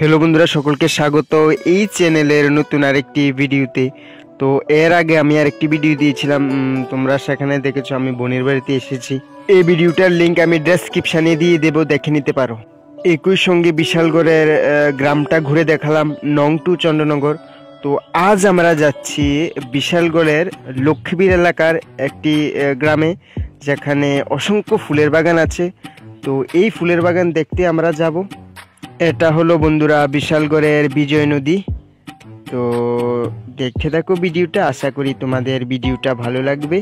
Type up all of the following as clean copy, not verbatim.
Hello বন্ধুরা, সকলকে স্বাগত এই চ্যানেলের নতুন আরেকটি ভিডিওতে। তো এর আগে আমি আরেকটি ভিডিও দিয়েছিলাম, তোমরা সেখানে দেখেছো আমি বোনের বাড়িতে এসেছি। এই ভিডিওটার লিংক আমি ডেসক্রিপশানে দিয়ে দেবো, দেখে নিতে পারো। একই সঙ্গে বিশালগড়ের গ্রামটা ঘুরে দেখালাম, নং 2 চন্দ্রনগর। তো আজ আমরা যাচ্ছি বিশালগড়ের লক্ষ্মীবীর এলাকার একটি গ্রামে, যেখানে অসংখ্য ফুলের বাগান আছে। তো এই ফুলের বাগান দেখতে আমরা যাব। এটা হলো বন্ধুরা বিশালগড়ের বিজয় নদী। তো দেখতে থাকো ভিডিওটা, আশা করি তোমাদের ভিডিওটা ভালো লাগবে।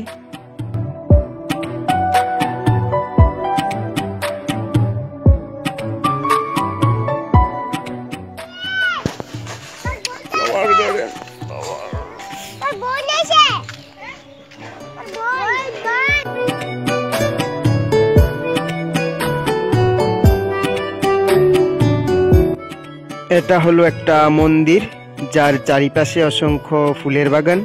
এটা হলো একটা মন্দির, যার চারিপাশে অসংখ্য ফুলের বাগান।